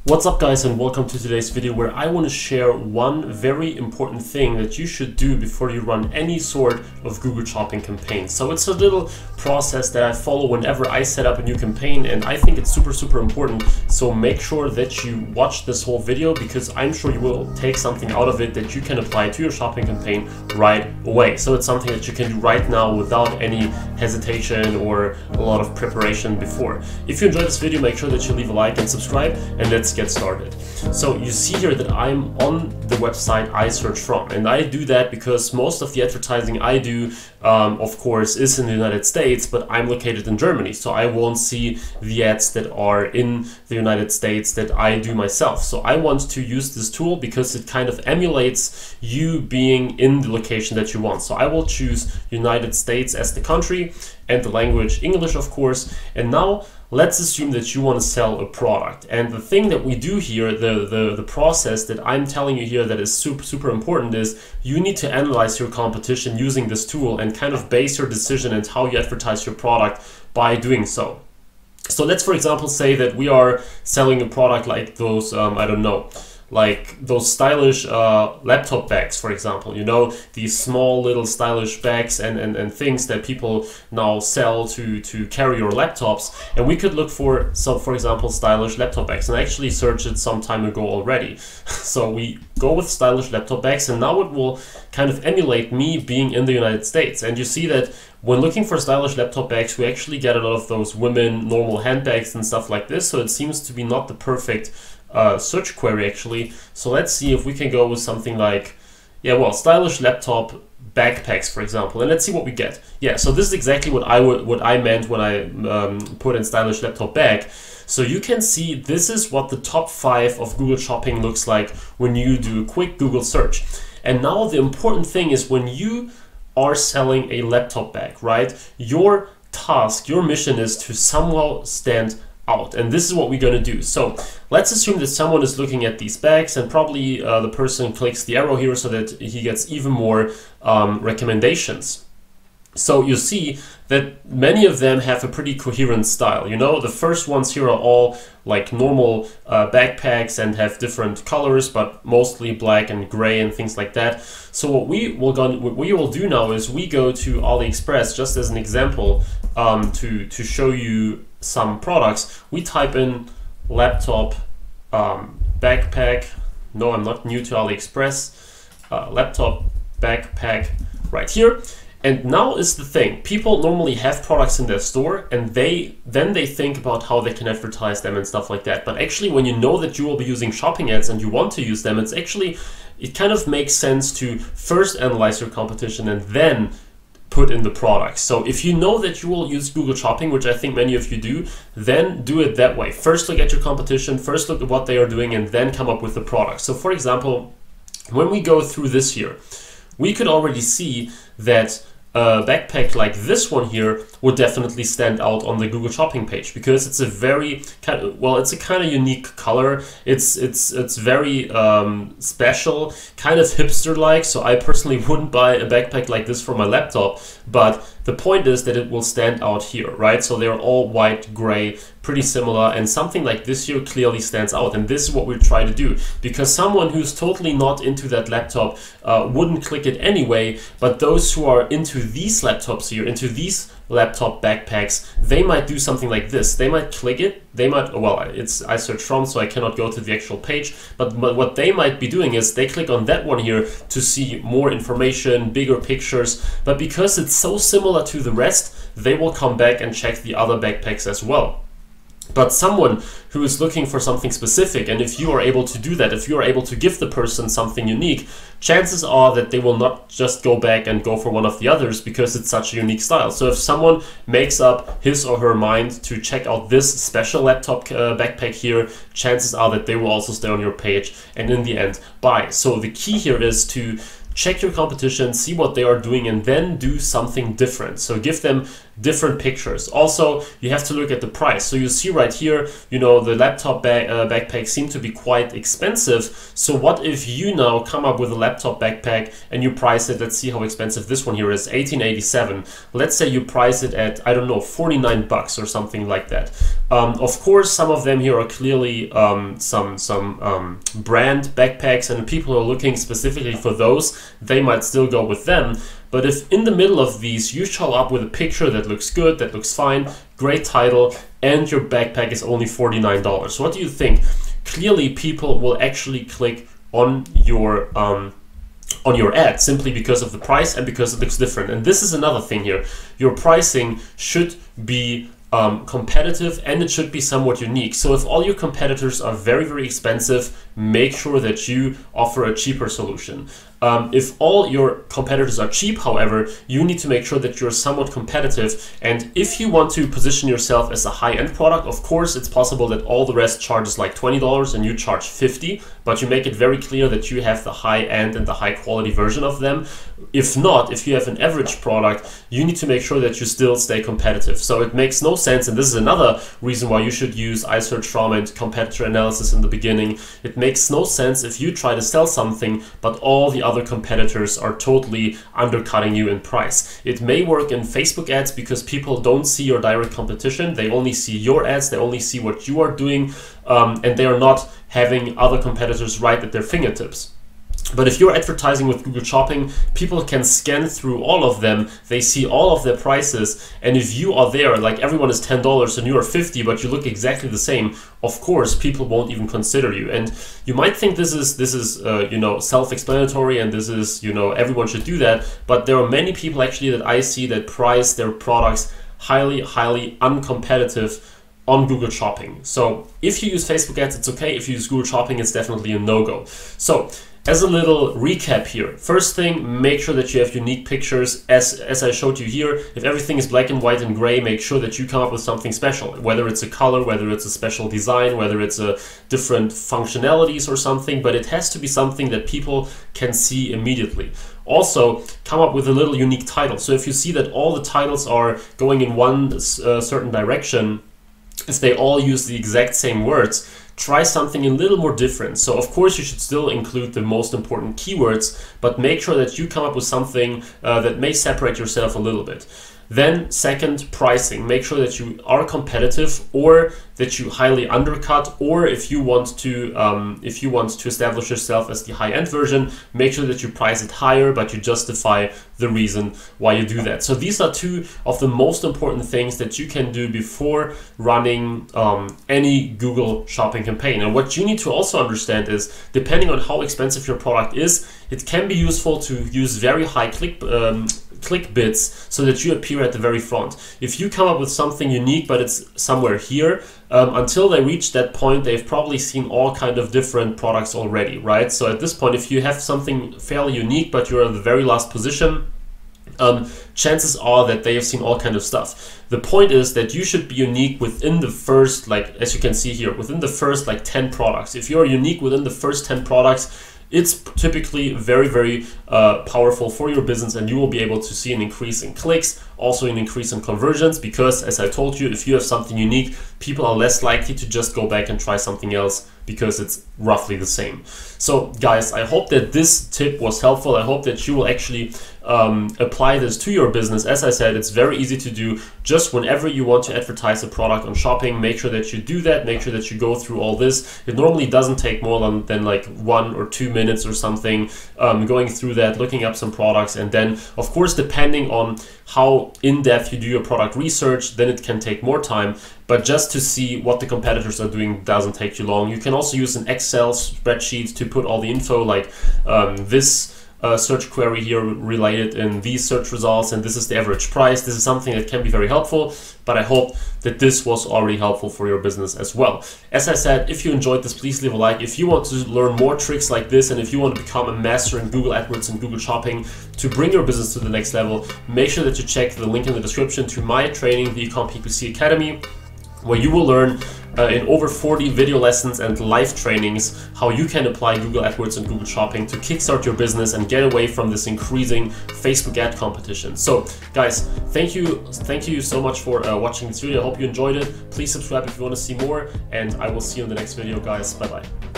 What's up guys, and welcome to today's video where I want to share one very important thing that you should do before you run any sort of Google Shopping campaign. So it's a little process that I follow whenever I set up a new campaign, and I think it's super important. So make sure that you watch this whole video because I'm sure you will take something out of it that you can apply to your shopping campaign right away. So it's something that you can do right now without any hesitation or a lot of preparation before. If you enjoyed this video, make sure that you leave a like and subscribe, and let's get started. So you see here that I'm on the website I search from, and I do that because most of the advertising I do of course is in the United States, but I'm located in Germany, so I won't see the ads that are in the United States that I do myself. So I want to use this tool because it kind of emulates you being in the location that you want. So I will choose United States as the country and the language English, of course. And now let's assume that you want to sell a product, and the thing that we do here, the process that I'm telling you here that is super important, is you need to analyze your competition using this tool and kind of base your decision and how you advertise your product by doing so. So let's, for example, say that we are selling a product like those I don't know, like those stylish laptop bags, for example, you know, these small little stylish bags and things that people now sell to carry your laptops. And we could look for some, for example, stylish laptop bags, and I actually searched it some time ago already. So we go with stylish laptop bags, and now it will kind of emulate me being in the United States. And you see that when looking for stylish laptop bags, we actually get a lot of those women normal handbags and stuff like this. So it seems to be not the perfect search query actually. So let's see if we can go with something like, yeah, well, stylish laptop backpacks, for example, and let's see what we get. Yeah, so this is exactly what I meant when I put in stylish laptop bag. So you can see this is what the top 5 of Google Shopping looks like when you do a quick Google search. And now the important thing is, when you are selling a laptop bag, right, your task, your mission is to somehow stand out, and this is what we're going to do. So let's assume that someone is looking at these bags, and probably the person clicks the arrow here so that he gets even more recommendations. So you see that many of them have a pretty coherent style. You know, the first ones here are all like normal backpacks and have different colors, but mostly black and gray and things like that. So what we will do now is we go to AliExpress, just as an example, to show you some products. We type in laptop backpack. No, I'm not new to AliExpress. Laptop backpack right here. And now is the thing, people normally have products in their store, and then they think about how they can advertise them and stuff like that. But actually, when you know that you will be using shopping ads and you want to use them, it kind of makes sense to first analyze your competition and then put in the products. So if you know that you will use Google Shopping, which I think many of you do, then do it that way. First look at your competition, first look at what they are doing, and then come up with the product. So for example, when we go through this here, we could already see that a backpack like this one here would definitely stand out on the Google Shopping page because it's a very it's a kind of unique color. It's very special, kind of hipster-like. So I personally wouldn't buy a backpack like this for my laptop, but the point is that it will stand out here, right? So they're all white, gray, pretty similar, and something like this here clearly stands out. And this is what we try to do, because someone who's totally not into that laptop wouldn't click it anyway, but those who are into these laptops here, into these laptop backpacks, they might do something like this. They might click it, they might, well, it's I search from, so I cannot go to the actual page, but what they might be doing is they click on that one here to see more information, bigger pictures, but because it's so similar to the rest, they will come back and check the other backpacks as well. But someone who is looking for something specific, and if you are able to do that, if you are able to give the person something unique, chances are that they will not just go back and go for one of the others because it's such a unique style. So if someone makes up his or her mind to check out this special laptop backpack here, chances are that they will also stay on your page and in the end buy. So the key here is to check your competition, see what they are doing, and then do something different. So give them different pictures. Also, you have to look at the price. So you see right here, you know, the laptop backpacks seem to be quite expensive. So what if you now come up with a laptop backpack and you price it, let's see how expensive this one here is, $1887. Let's say you price it at, I don't know, 49 bucks or something like that. Of course, some of them here are clearly some brand backpacks, and people who are looking specifically for those, they might still go with them. But if in the middle of these you show up with a picture that looks good, that looks fine, great title, and your backpack is only $49, so what do you think? Clearly people will actually click on your ad simply because of the price and because it looks different. And this is another thing here. Your pricing should be competitive, and it should be somewhat unique. So if all your competitors are very, very expensive, make sure that you offer a cheaper solution. If all your competitors are cheap, however, you need to make sure that you're somewhat competitive. And if you want to position yourself as a high-end product, of course, it's possible that all the rest charges like $20 and you charge $50, but you make it very clear that you have the high-end and the high-quality version of them. If not, if you have an average product, you need to make sure that you still stay competitive. So it makes no sense, and this is another reason why you should use iSearch from and competitor analysis in the beginning. It makes no sense if you try to sell something, but all the other competitors are totally undercutting you in price. It may work in Facebook ads because people don't see your direct competition. They only see your ads, they only see what you are doing, and they are not having other competitors right at their fingertips. But if you're advertising with Google Shopping, people can scan through all of them, they see all of their prices, and if you are there, like everyone is $10 and you are $50, but you look exactly the same, of course people won't even consider you. And you might think this is you know, self-explanatory, and this is, you know, everyone should do that, but there are many people actually that I see that price their products highly uncompetitive on Google Shopping. So if you use Facebook ads, it's okay. If you use Google Shopping, it's definitely a no-go. So as a little recap here, first thing, make sure that you have unique pictures. As I showed you here, if everything is black and white and gray, make sure that you come up with something special, whether it's a color, whether it's a special design, whether it's a different functionalities or something, but it has to be something that people can see immediately. Also, come up with a little unique title. So if you see that all the titles are going in one certain direction, if they all use the exact same words, try something a little more different. So of course you should still include the most important keywords, but make sure that you come up with something that may separate yourself a little bit. Then second, pricing. Make sure that you are competitive, or that you highly undercut, or if you want to establish yourself as the high-end version, make sure that you price it higher, but you justify the reason why you do that. So these are two of the most important things that you can do before running any Google Shopping campaign. And what you need to also understand is, depending on how expensive your product is, it can be useful to use very high click bits so that you appear at the very front. If you come up with something unique but it's somewhere here, until they reach that point, they've probably seen all kind of different products already, right? So at this point, if you have something fairly unique but you're at the very last position, chances are that they have seen all kind of stuff. The point is that you should be unique within the first, like as you can see here, within the first like 10 products. If you're unique within the first 10 products, it's typically very powerful for your business, and you will be able to see an increase in clicks, also an increase in conversions, because as I told you, if you have something unique, people are less likely to just go back and try something else because it's roughly the same. So guys, I hope that this tip was helpful. I hope that you will actually apply this to your business. As I said, it's very easy to do. Just whenever you want to advertise a product on shopping, make sure that you do that. Make sure that you go through all this. It normally doesn't take more than like 1 or 2 minutes or something, going through that, looking up some products, and then of course, depending on how in-depth you do your product research, then it can take more time. But just to see what the competitors are doing doesn't take too long. You can also use an Excel spreadsheet to put all the info, like this search query here related in these search results, and this is the average price. This is something that can be very helpful, but I hope that this was already helpful for your business as well. As I said, if you enjoyed this, please leave a like. If you want to learn more tricks like this, and if you want to become a master in Google AdWords and Google Shopping to bring your business to the next level, make sure that you check the link in the description to my training, the eCom PPC Academy. where you will learn in over 40 video lessons and live trainings how you can apply Google AdWords and Google Shopping to kickstart your business and get away from this increasing Facebook ad competition. So guys, thank you so much for watching this video. I hope you enjoyed it. Please subscribe if you want to see more, and I will see you in the next video, guys. Bye bye.